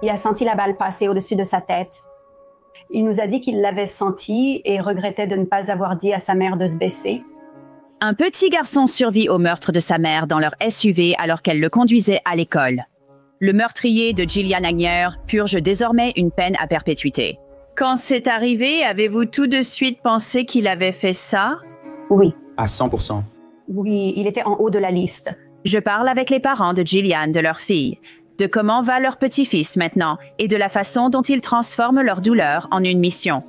Il a senti la balle passer au-dessus de sa tête. Il nous a dit qu'il l'avait senti et regrettait de ne pas avoir dit à sa mère de se baisser. Un petit garçon survit au meurtre de sa mère dans leur SUV alors qu'elle le conduisait à l'école. Le meurtrier de Gillian Agner purge désormais une peine à perpétuité. Quand c'est arrivé, avez-vous tout de suite pensé qu'il avait fait ça? Oui. À 100%. Oui, il était en haut de la liste. Je parle avec les parents de Gillian, de leur fille, de comment va leur petit-fils maintenant et de la façon dont ils transforment leur douleur en une mission.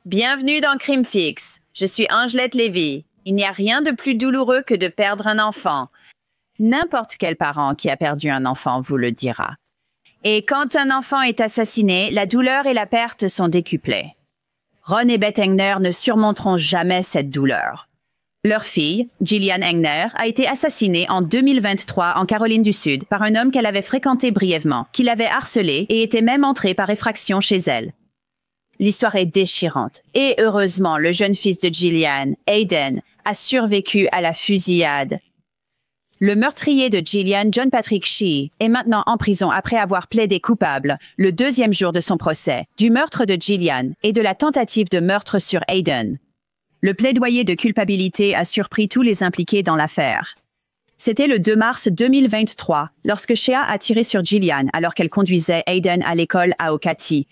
Bienvenue dans Crime Fixe. Je suis Angelette Lévy. Il n'y a rien de plus douloureux que de perdre un enfant. N'importe quel parent qui a perdu un enfant vous le dira. Et quand un enfant est assassiné, la douleur et la perte sont décuplées. Ron et Beth Agner ne surmonteront jamais cette douleur. Leur fille, Gillian Agner, a été assassinée en 2023 en Caroline du Sud par un homme qu'elle avait fréquenté brièvement, qui l'avait harcelée et était même entré par effraction chez elle. L'histoire est déchirante. Et heureusement, le jeune fils de Gillian, Aiden, a survécu à la fusillade. Le meurtrier de Gillian, John Patrick Shee, est maintenant en prison après avoir plaidé coupable, le deuxième jour de son procès, du meurtre de Gillian et de la tentative de meurtre sur Aiden. Le plaidoyer de culpabilité a surpris tous les impliqués dans l'affaire. C'était le 2 mars 2023, lorsque Shea a tiré sur Gillian alors qu'elle conduisait Aiden à l'école à Ocati.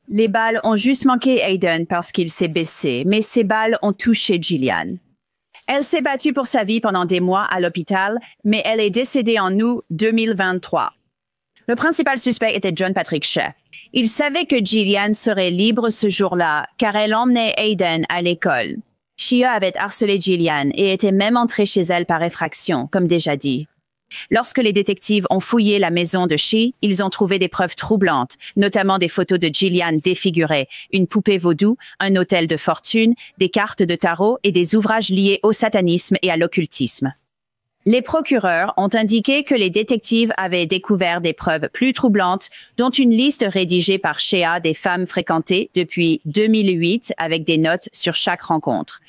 Les balles ont juste manqué Aiden parce qu'il s'est baissé, mais ces balles ont touché Gillian. Elle s'est battue pour sa vie pendant des mois à l'hôpital, mais elle est décédée en août 2023. Le principal suspect était John Patrick Shea. Il savait que Gillian serait libre ce jour-là, car elle emmenait Aiden à l'école. Shea avait harcelé Gillian et était même entré chez elle par effraction, comme déjà dit. Lorsque les détectives ont fouillé la maison de Shea, ils ont trouvé des preuves troublantes, notamment des photos de Gillian défigurée, une poupée vaudou, un hôtel de fortune, des cartes de tarot et des ouvrages liés au satanisme et à l'occultisme. Les procureurs ont indiqué que les détectives avaient découvert des preuves plus troublantes, dont une liste rédigée par Shea des femmes fréquentées depuis 2008 avec des notes sur chaque rencontre.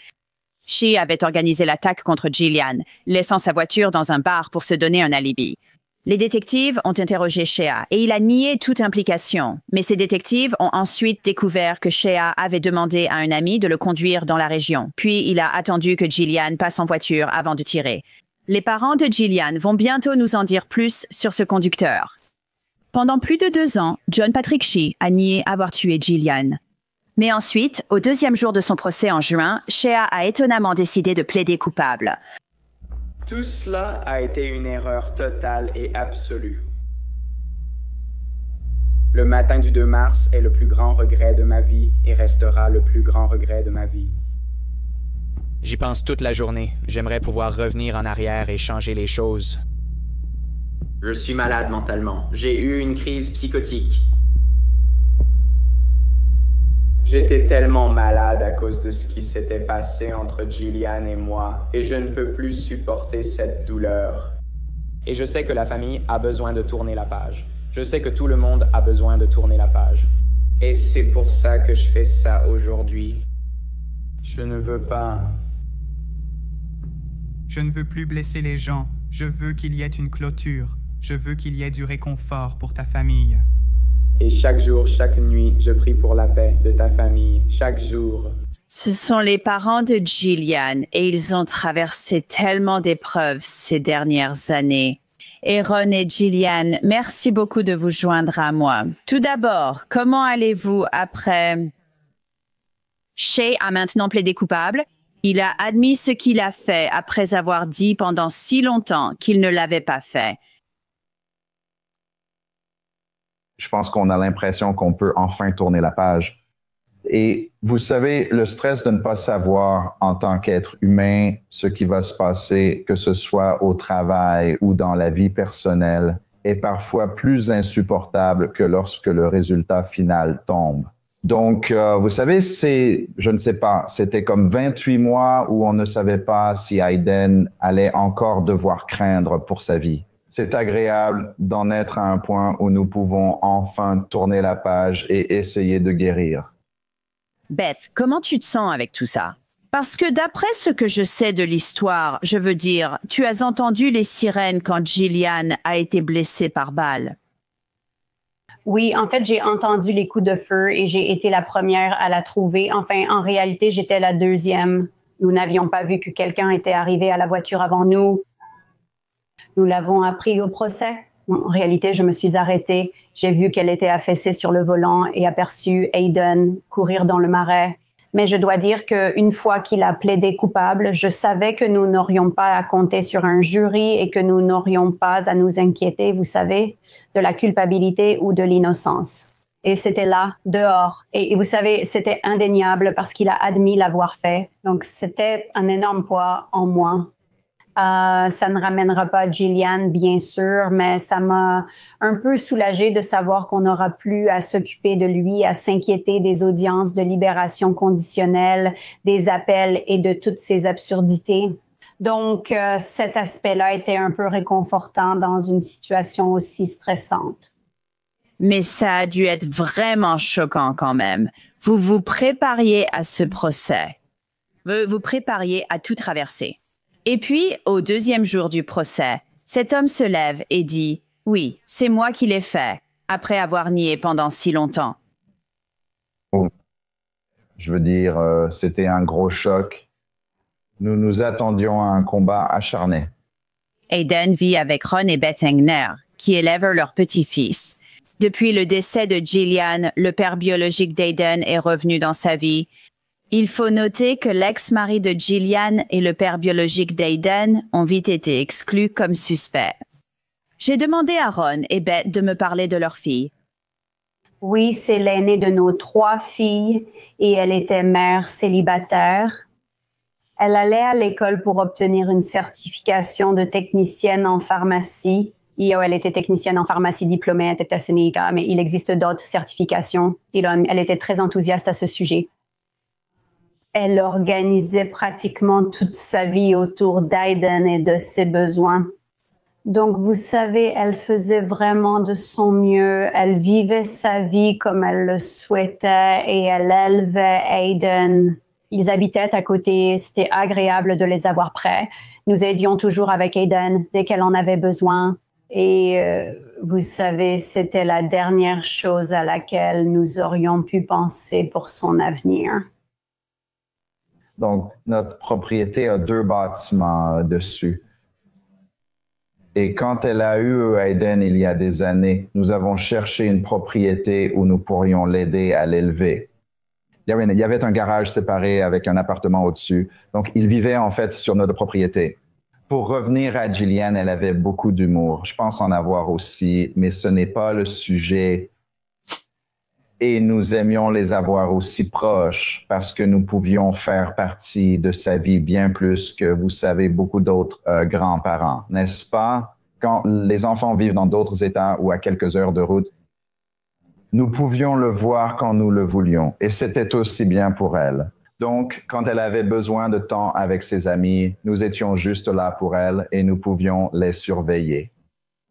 Shea avait organisé l'attaque contre Gillian, laissant sa voiture dans un bar pour se donner un alibi. Les détectives ont interrogé Shea et il a nié toute implication, mais ces détectives ont ensuite découvert que Shea avait demandé à un ami de le conduire dans la région, puis il a attendu que Gillian passe en voiture avant de tirer. Les parents de Gillian vont bientôt nous en dire plus sur ce conducteur. Pendant plus de 2 ans, John Patrick Shee a nié avoir tué Gillian. Mais ensuite, au deuxième jour de son procès en juin, Shea a étonnamment décidé de plaider coupable. Tout cela a été une erreur totale et absolue. Le matin du 2 mars est le plus grand regret de ma vie et restera le plus grand regret de ma vie. J'y pense toute la journée. J'aimerais pouvoir revenir en arrière et changer les choses. Je suis malade mentalement. J'ai eu une crise psychotique. J'étais tellement malade à cause de ce qui s'était passé entre Gillian et moi, et je ne peux plus supporter cette douleur. Et je sais que la famille a besoin de tourner la page. Je sais que tout le monde a besoin de tourner la page. Et c'est pour ça que je fais ça aujourd'hui. Je ne veux pas. Je ne veux plus blesser les gens. Je veux qu'il y ait une clôture. Je veux qu'il y ait du réconfort pour ta famille. Et chaque jour, chaque nuit, je prie pour la paix de ta famille. Chaque jour. Ce sont les parents de Gillian et ils ont traversé tellement d'épreuves ces dernières années. Et Ron et Gillian, merci beaucoup de vous joindre à moi. Tout d'abord, comment allez-vous après... Shea a maintenant plaidé coupable. Il a admis ce qu'il a fait après avoir dit pendant si longtemps qu'il ne l'avait pas fait. Je pense qu'on a l'impression qu'on peut enfin tourner la page. Et vous savez, le stress de ne pas savoir en tant qu'être humain ce qui va se passer, que ce soit au travail ou dans la vie personnelle, est parfois plus insupportable que lorsque le résultat final tombe. Donc, vous savez, je ne sais pas, c'était comme 28 mois où on ne savait pas si Aiden allait encore devoir craindre pour sa vie. C'est agréable d'en être à un point où nous pouvons enfin tourner la page et essayer de guérir. Beth, comment tu te sens avec tout ça? Parce que d'après ce que je sais de l'histoire, je veux dire, tu as entendu les sirènes quand Gillian a été blessée par balle. Oui, en fait, j'ai entendu les coups de feu et j'ai été la première à la trouver. Enfin, en réalité, j'étais la deuxième. Nous n'avions pas vu que quelqu'un était arrivé à la voiture avant nous. Nous l'avons appris au procès. En réalité, je me suis arrêtée. J'ai vu qu'elle était affaissée sur le volant et aperçu Aiden courir dans le marais. Mais je dois dire qu'une fois qu'il a plaidé coupable, je savais que nous n'aurions pas à compter sur un jury et que nous n'aurions pas à nous inquiéter, vous savez, de la culpabilité ou de l'innocence. Et c'était là, dehors. Et vous savez, c'était indéniable parce qu'il a admis l'avoir fait. Donc, c'était un énorme poids en moins. Ça ne ramènera pas Gillian, bien sûr, mais ça m'a un peu soulagée de savoir qu'on n'aura plus à s'occuper de lui, à s'inquiéter des audiences de libération conditionnelle, des appels et de toutes ces absurdités. Donc, cet aspect-là était un peu réconfortant dans une situation aussi stressante. Mais ça a dû être vraiment choquant quand même. Vous vous prépariez à ce procès. Vous prépariez à tout traverser. Et puis, au deuxième jour du procès, cet homme se lève et dit « Oui, c'est moi qui l'ai fait, après avoir nié pendant si longtemps. » Je veux dire, c'était un gros choc. Nous nous attendions à un combat acharné. Aiden vit avec Ron et Beth Engner, qui élèvent leur petit-fils. Depuis le décès de Gillian, le père biologique d'Aiden est revenu dans sa vie. Il faut noter que l'ex-mari de Gillian et le père biologique d'Aiden ont vite été exclus comme suspects. J'ai demandé à Ron et Beth de me parler de leur fille. Oui, c'est l'aînée de nos 3 filles et elle était mère célibataire. Elle allait à l'école pour obtenir une certification de technicienne en pharmacie. Elle était technicienne en pharmacie diplômée à États-Unis, mais il existe d'autres certifications. Elle était très enthousiaste à ce sujet. Elle organisait pratiquement toute sa vie autour d'Aiden et de ses besoins. Donc, vous savez, elle faisait vraiment de son mieux. Elle vivait sa vie comme elle le souhaitait et elle élevait Aiden. Ils habitaient à côté. C'était agréable de les avoir près. Nous aidions toujours avec Aiden dès qu'elle en avait besoin. Et vous savez, c'était la dernière chose à laquelle nous aurions pu penser pour son avenir. Donc, notre propriété a 2 bâtiments dessus. Et quand elle a eu Aiden il y a des années, nous avons cherché une propriété où nous pourrions l'aider à l'élever. Il y avait un garage séparé avec un appartement au-dessus. Donc, il vivait en fait sur notre propriété. Pour revenir à Gillian, elle avait beaucoup d'humour. Je pense en avoir aussi, mais ce n'est pas le sujet. Et nous aimions les avoir aussi proches parce que nous pouvions faire partie de sa vie bien plus que, vous savez, beaucoup d'autres grands-parents, n'est-ce pas? Quand les enfants vivent dans d'autres États ou à quelques heures de route, nous pouvions le voir quand nous le voulions. Et c'était aussi bien pour elle. Donc, quand elle avait besoin de temps avec ses amis, nous étions juste là pour elle et nous pouvions les surveiller.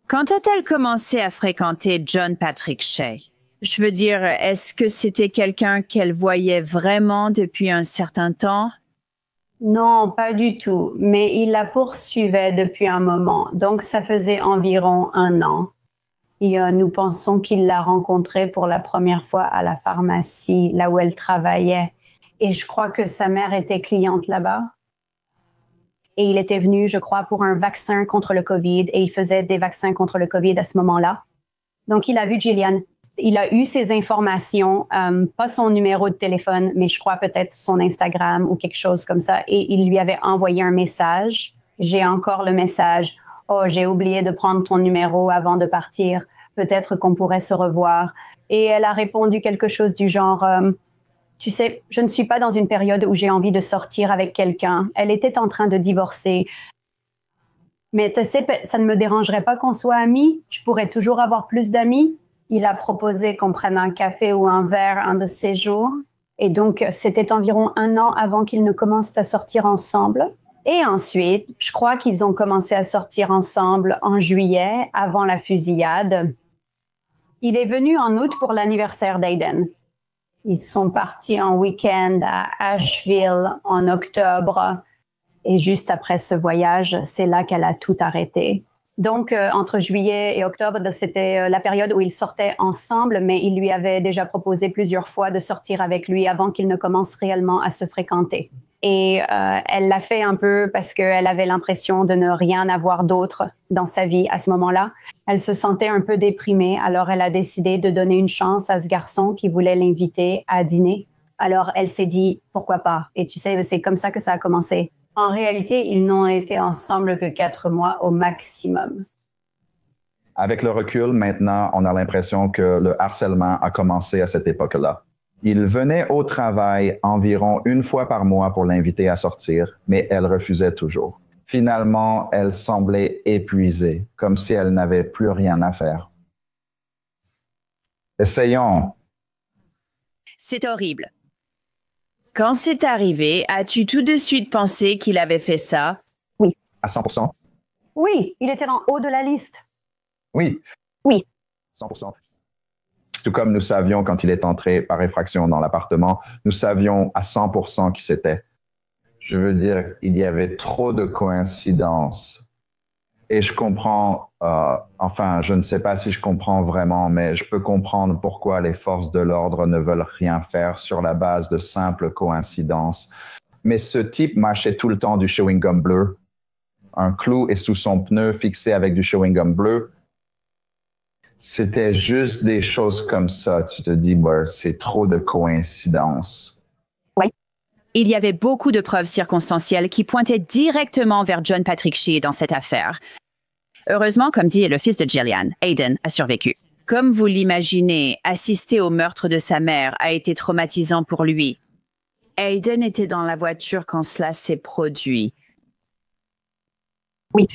Quand a-t-elle commencé à fréquenter John Patrick Shea? Je veux dire, est-ce que c'était quelqu'un qu'elle voyait vraiment depuis un certain temps? Non, pas du tout, mais il la poursuivait depuis un moment, donc ça faisait environ 1 an. Et nous pensons qu'il l'a rencontrée pour la première fois à la pharmacie, là où elle travaillait. Et je crois que sa mère était cliente là-bas. Et il était venu, je crois, pour un vaccin contre le COVID, et il faisait des vaccins contre le COVID à ce moment-là. Donc, il a vu Gillian. Il a eu ses informations, pas son numéro de téléphone, mais je crois peut-être son Instagram ou quelque chose comme ça. Et il lui avait envoyé un message. J'ai encore le message. « Oh, j'ai oublié de prendre ton numéro avant de partir. Peut-être qu'on pourrait se revoir. » Et elle a répondu quelque chose du genre « Tu sais, je ne suis pas dans une période où j'ai envie de sortir avec quelqu'un. » Elle était en train de divorcer. « Mais tu sais, ça ne me dérangerait pas qu'on soit amis. Je pourrais toujours avoir plus d'amis. » Il a proposé qu'on prenne un café ou un verre un de ces jours. Et donc, c'était environ 1 an avant qu'ils ne commencent à sortir ensemble. Et ensuite, je crois qu'ils ont commencé à sortir ensemble en juillet, avant la fusillade. Il est venu en août pour l'anniversaire d'Aiden. Ils sont partis en week-end à Asheville en octobre. Et juste après ce voyage, c'est là qu'elle a tout arrêté. Donc, entre juillet et octobre, c'était la période où ils sortaient ensemble, mais il lui avait déjà proposé plusieurs fois de sortir avec lui avant qu'ils ne commencent réellement à se fréquenter. Et elle l'a fait un peu parce qu'elle avait l'impression de ne rien avoir d'autre dans sa vie à ce moment-là. Elle se sentait un peu déprimée, alors elle a décidé de donner une chance à ce garçon qui voulait l'inviter à dîner. Alors elle s'est dit, pourquoi pas? Et tu sais, c'est comme ça que ça a commencé. En réalité, ils n'ont été ensemble que 4 mois au maximum. Avec le recul, maintenant, on a l'impression que le harcèlement a commencé à cette époque-là. Il venait au travail environ 1 fois par mois pour l'inviter à sortir, mais elle refusait toujours. Finalement, elle semblait épuisée, comme si elle n'avait plus rien à faire. Essayons. C'est horrible. Quand c'est arrivé, as-tu tout de suite pensé qu'il avait fait ça? Oui. À 100%? Oui, il était en haut de la liste. Oui. Oui. 100%. Tout comme nous savions quand il est entré par effraction dans l'appartement, nous savions à 100% qui c'était. Je veux dire, il y avait trop de coïncidences. Et je comprends, enfin, je ne sais pas si je comprends vraiment, mais je peux comprendre pourquoi les forces de l'ordre ne veulent rien faire sur la base de simples coïncidences. Mais ce type mâchait tout le temps du chewing-gum bleu. Un clou est sous son pneu fixé avec du chewing-gum bleu. C'était juste des choses comme ça. Tu te dis, bah, c'est trop de coïncidences. Oui. Il y avait beaucoup de preuves circonstancielles qui pointaient directement vers John Patrick Shea dans cette affaire. Heureusement, comme dit le fils de Gillian, Aiden a survécu. Comme vous l'imaginez, assister au meurtre de sa mère a été traumatisant pour lui. Aiden était dans la voiture quand cela s'est produit. Oui.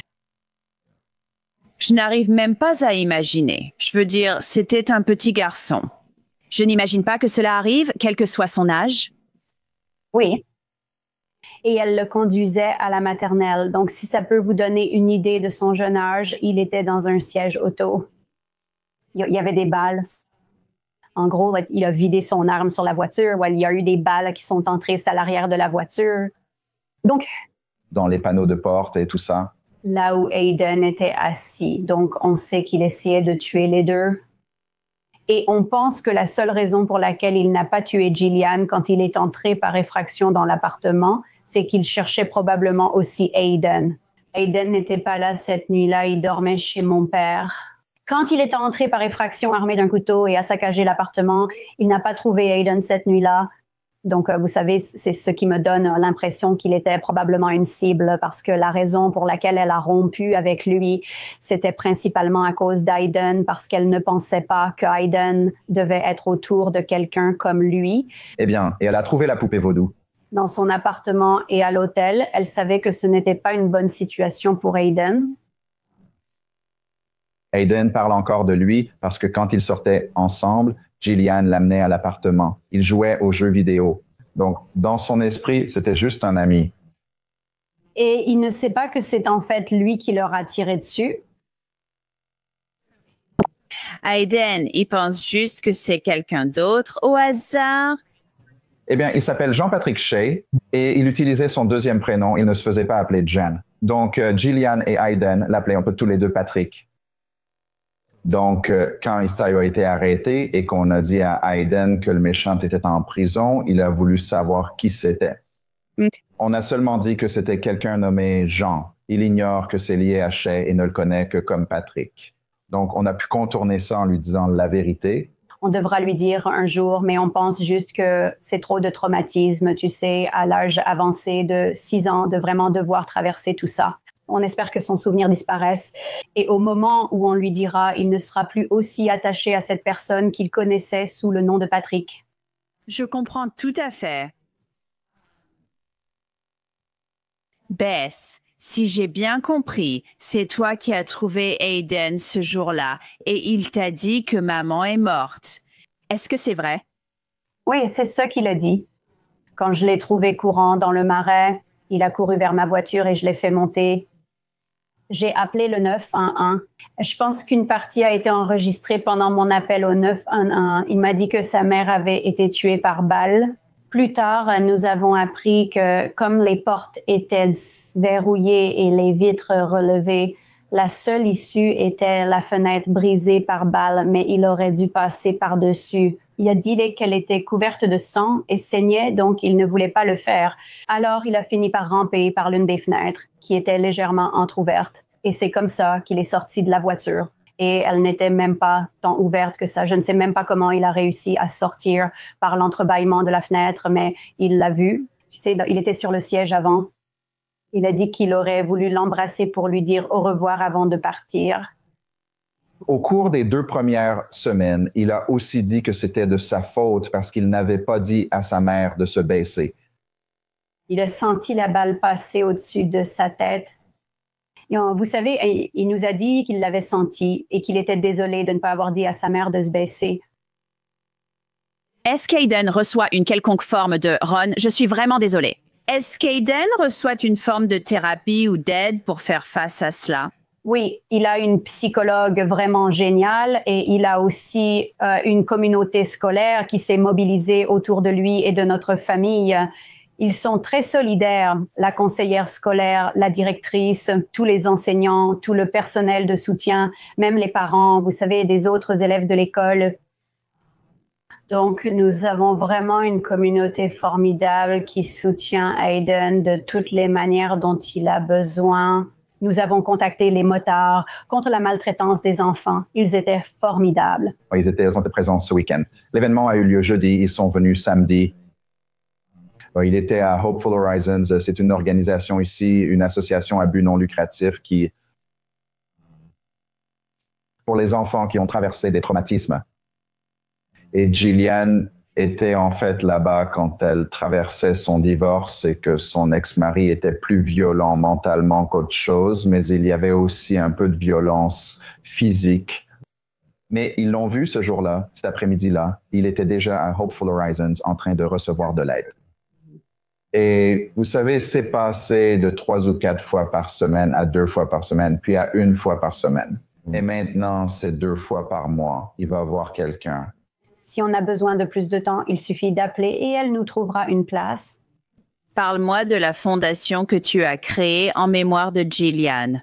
Je n'arrive même pas à imaginer. Je veux dire, c'était un petit garçon. Je n'imagine pas que cela arrive, quel que soit son âge. Oui. Et elle le conduisait à la maternelle. Donc, si ça peut vous donner une idée de son jeune âge, il était dans un siège auto. Il y avait des balles. En gros, il a vidé son arme sur la voiture. Il y a eu des balles qui sont entrées à l'arrière de la voiture. Donc, dans les panneaux de porte et tout ça. Là où Aiden était assis. Donc, on sait qu'il essayait de tuer les deux. Et on pense que la seule raison pour laquelle il n'a pas tué Gillian quand il est entré par effraction dans l'appartement, c'est qu'il cherchait probablement aussi Aiden. Aiden n'était pas là cette nuit-là, il dormait chez mon père. Quand il est entré par effraction armé d'un couteau et a saccagé l'appartement, il n'a pas trouvé Aiden cette nuit-là. Donc, vous savez, c'est ce qui me donne l'impression qu'il était probablement une cible parce que la raison pour laquelle elle a rompu avec lui, c'était principalement à cause d'Aiden parce qu'elle ne pensait pas qu'Aiden devait être autour de quelqu'un comme lui. Eh bien, et elle a trouvé la poupée vaudou. Dans son appartement et à l'hôtel, elle savait que ce n'était pas une bonne situation pour Aiden. Aiden parle encore de lui parce que quand ils sortaient ensemble, Gillian l'amenait à l'appartement. Ils jouaient aux jeux vidéo. Donc, dans son esprit, c'était juste un ami. Et il ne sait pas que c'est en fait lui qui leur a tiré dessus. Aiden, il pense juste que c'est quelqu'un d'autre au hasard. Eh bien, il s'appelle Jean-Patrick Shea et il utilisait son deuxième prénom. Il ne se faisait pas appeler Jen. Donc, Gillian et Aiden l'appelaient un peu tous les deux Patrick. Donc, quand Istayo a été arrêté et qu'on a dit à Aiden que le méchant était en prison, il a voulu savoir qui c'était. On a seulement dit que c'était quelqu'un nommé Jean. Il ignore que c'est lié à Shea et ne le connaît que comme Patrick. Donc, on a pu contourner ça en lui disant la vérité. On devra lui dire un jour, mais on pense juste que c'est trop de traumatisme, tu sais, à l'âge avancé de 6 ans, de vraiment devoir traverser tout ça. On espère que son souvenir disparaisse. Et au moment où on lui dira, il ne sera plus aussi attaché à cette personne qu'il connaissait sous le nom de Patrick. Je comprends tout à fait. Beth, si j'ai bien compris, c'est toi qui as trouvé Aiden ce jour-là et il t'a dit que maman est morte. Est-ce que c'est vrai? Oui, c'est ça qu'il a dit. Quand je l'ai trouvé courant dans le marais, il a couru vers ma voiture et je l'ai fait monter. J'ai appelé le 911. Je pense qu'une partie a été enregistrée pendant mon appel au 911. Il m'a dit que sa mère avait été tuée par balle. Plus tard, nous avons appris que comme les portes étaient verrouillées et les vitres relevées, la seule issue était la fenêtre brisée par balle, mais il aurait dû passer par-dessus. Il a dit qu'elle était couverte de sang et saignait, donc il ne voulait pas le faire. Alors, il a fini par ramper par l'une des fenêtres, qui était légèrement entr'ouverte. Et c'est comme ça qu'il est sorti de la voiture. Et elle n'était même pas tant ouverte que ça. Je ne sais même pas comment il a réussi à sortir par l'entrebâillement de la fenêtre, mais il l'a vu. Tu sais, il était sur le siège avant. Il a dit qu'il aurait voulu l'embrasser pour lui dire au revoir avant de partir. Au cours des 2 premières semaines, il a aussi dit que c'était de sa faute parce qu'il n'avait pas dit à sa mère de se baisser. Il a senti la balle passer au-dessus de sa tête. Et vous savez, il nous a dit qu'il l'avait senti et qu'il était désolé de ne pas avoir dit à sa mère de se baisser. Est-ce qu'Aiden reçoit une quelconque forme de Ron, je suis vraiment désolée. Est-ce qu'Aiden reçoit une forme de thérapie ou d'aide pour faire face à cela? Oui, il a une psychologue vraiment géniale et il a aussi une communauté scolaire qui s'est mobilisée autour de lui et de notre famille. Ils sont très solidaires, la conseillère scolaire, la directrice, tous les enseignants, tout le personnel de soutien, même les parents, vous savez, des autres élèves de l'école. Donc, nous avons vraiment une communauté formidable qui soutient Aiden de toutes les manières dont il a besoin. Nous avons contacté les motards contre la maltraitance des enfants. Ils étaient formidables. Ils étaient présents ce week-end. L'événement a eu lieu jeudi, ils sont venus samedi. Il était à Hopeful Horizons. C'est une organisation ici, une association à but non lucratif qui, pour les enfants qui ont traversé des traumatismes. Et Jillian était en fait là-bas quand elle traversait son divorce et que son ex-mari était plus violent mentalement qu'autre chose, mais il y avait aussi un peu de violence physique. Mais ils l'ont vu ce jour-là, cet après-midi-là. Il était déjà à Hopeful Horizons en train de recevoir de l'aide. Et vous savez, c'est passé de 3 ou 4 fois par semaine à 2 fois par semaine, puis à 1 fois par semaine. Et maintenant, c'est 2 fois par mois. Il va voir quelqu'un. Si on a besoin de plus de temps, il suffit d'appeler et elle nous trouvera une place. Parle-moi de la fondation que tu as créée en mémoire de Jillian.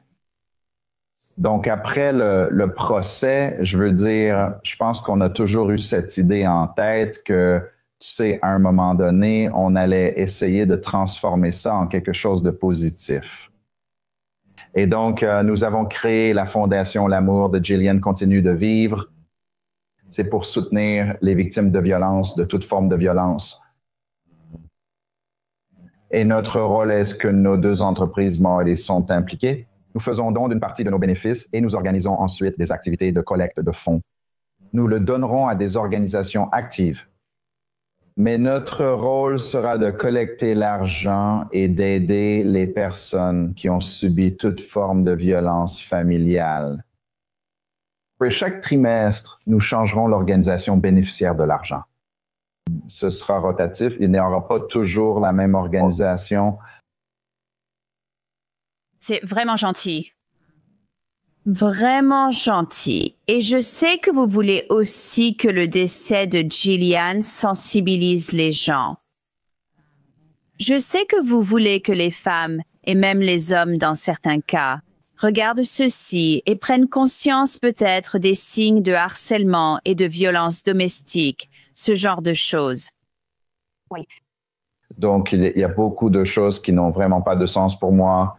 Donc, après le procès, je veux dire, je pense qu'on a toujours eu cette idée en tête que, tu sais, à un moment donné, on allait essayer de transformer ça en quelque chose de positif. Et donc, nous avons créé la Fondation L'amour de Jillian continue de vivre. C'est pour soutenir les victimes de violence, de toute forme de violence. Et notre rôle est que nos 2 entreprises Moelis sont impliquées. Nous faisons don d'une partie de nos bénéfices et nous organisons ensuite des activités de collecte de fonds. Nous le donnerons à des organisations actives. Mais notre rôle sera de collecter l'argent et d'aider les personnes qui ont subi toute forme de violence familiale. Pour chaque trimestre, nous changerons l'organisation bénéficiaire de l'argent. Ce sera rotatif. Il n'y aura pas toujours la même organisation. C'est vraiment gentil. Vraiment gentil. Et je sais que vous voulez aussi que le décès de Jillian sensibilise les gens. Je sais que vous voulez que les femmes, et même les hommes dans certains cas, regardent ceci et prennent conscience peut-être des signes de harcèlement et de violence domestique, ce genre de choses. Oui. Donc, il y a beaucoup de choses qui n'ont vraiment pas de sens pour moi.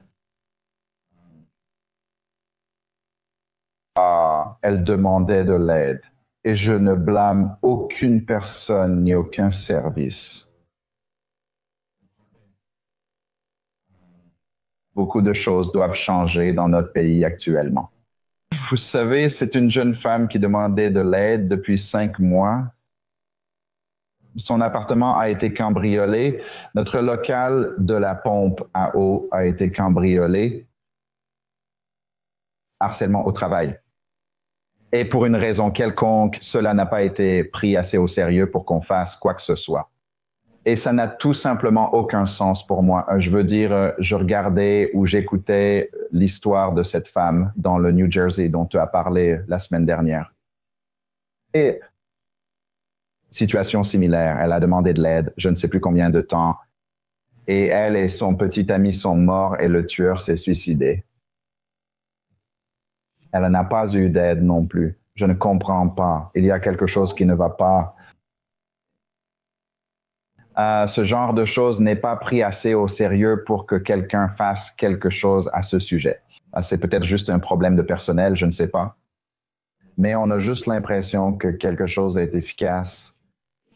Elle demandait de l'aide et je ne blâme aucune personne ni aucun service. Beaucoup de choses doivent changer dans notre pays actuellement. Vous savez, c'est une jeune femme qui demandait de l'aide depuis 5 mois. Son appartement a été cambriolé. Notre local de la pompe à eau a été cambriolé. Harcèlement au travail. Et pour une raison quelconque, cela n'a pas été pris assez au sérieux pour qu'on fasse quoi que ce soit. Et ça n'a tout simplement aucun sens pour moi. Je veux dire, je regardais ou j'écoutais l'histoire de cette femme dans le New Jersey dont tu as parlé la semaine dernière. Et situation similaire, elle a demandé de l'aide, je ne sais plus combien de temps. Et elle et son petit ami sont morts et le tueur s'est suicidé. Elle n'a pas eu d'aide non plus. Je ne comprends pas. Il y a quelque chose qui ne va pas. Ce genre de choses n'est pas pris assez au sérieux pour que quelqu'un fasse quelque chose à ce sujet. C'est peut-être juste un problème de personnel, je ne sais pas. Mais on a juste l'impression que quelque chose est efficace.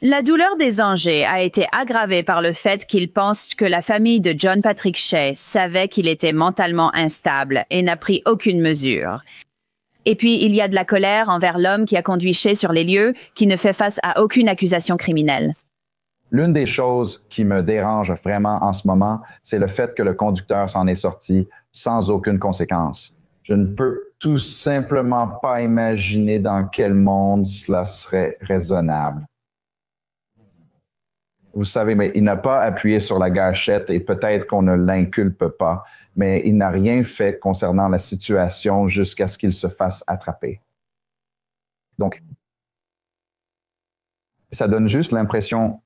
La douleur des Angers a été aggravée par le fait qu'ils pensent que la famille de John Patrick Shea savait qu'il était mentalement instable et n'a pris aucune mesure. Et puis, il y a de la colère envers l'homme qui a conduit Shea sur les lieux, qui ne fait face à aucune accusation criminelle. L'une des choses qui me dérange vraiment en ce moment, c'est le fait que le conducteur s'en est sorti sans aucune conséquence. Je ne peux tout simplement pas imaginer dans quel monde cela serait raisonnable. Vous savez, mais il n'a pas appuyé sur la gâchette et peut-être qu'on ne l'inculpe pas, mais il n'a rien fait concernant la situation jusqu'à ce qu'il se fasse attraper. Donc, ça donne juste l'impression,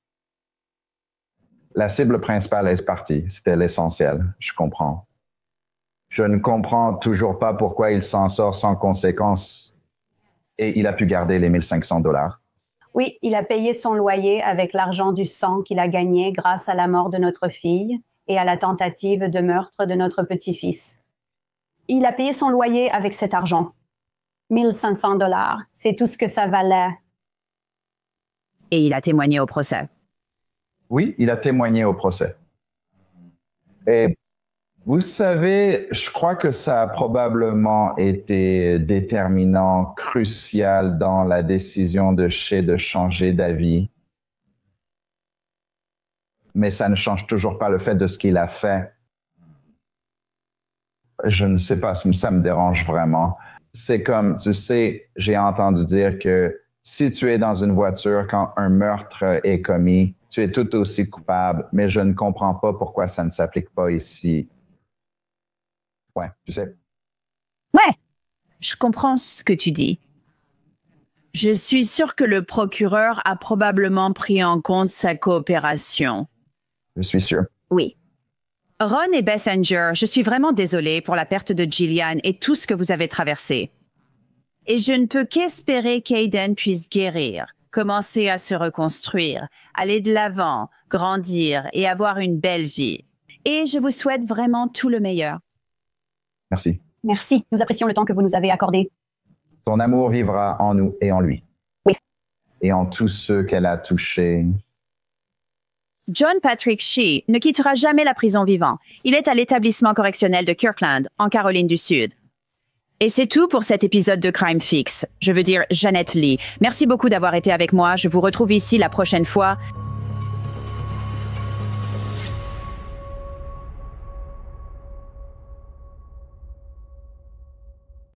la cible principale est partie, c'était l'essentiel, je comprends. Je ne comprends toujours pas pourquoi il s'en sort sans conséquence et il a pu garder les 1 500 $. Oui, il a payé son loyer avec l'argent du sang qu'il a gagné grâce à la mort de notre fille et à la tentative de meurtre de notre petit-fils. Il a payé son loyer avec cet argent. 1 500 $, c'est tout ce que ça valait. Et il a témoigné au procès. Oui, il a témoigné au procès. Et vous savez, je crois que ça a probablement été déterminant, crucial dans la décision de Shea de changer d'avis. Mais ça ne change toujours pas le fait de ce qu'il a fait. Je ne sais pas, ça me dérange vraiment. C'est comme, tu sais, j'ai entendu dire que si tu es dans une voiture quand un meurtre est commis, tu es tout aussi coupable, mais je ne comprends pas pourquoi ça ne s'applique pas ici. Ouais, tu sais. Ouais, je comprends ce que tu dis. Je suis sûre que le procureur a probablement pris en compte sa coopération. Je suis sûr. Oui. Ron et Bessinger, je suis vraiment désolée pour la perte de Gillian et tout ce que vous avez traversé. Et je ne peux qu'espérer qu'Aiden puisse guérir, commencer à se reconstruire, aller de l'avant, grandir et avoir une belle vie. Et je vous souhaite vraiment tout le meilleur. Merci. Merci, nous apprécions le temps que vous nous avez accordé. Son amour vivra en nous et en lui. Oui. Et en tous ceux qu'elle a touchés. John Patrick Shea ne quittera jamais la prison vivant. Il est à l'établissement correctionnel de Kirkland, en Caroline du Sud. Et c'est tout pour cet épisode de Crime Fix. Je veux dire Jeannette Lee. Merci beaucoup d'avoir été avec moi. Je vous retrouve ici la prochaine fois.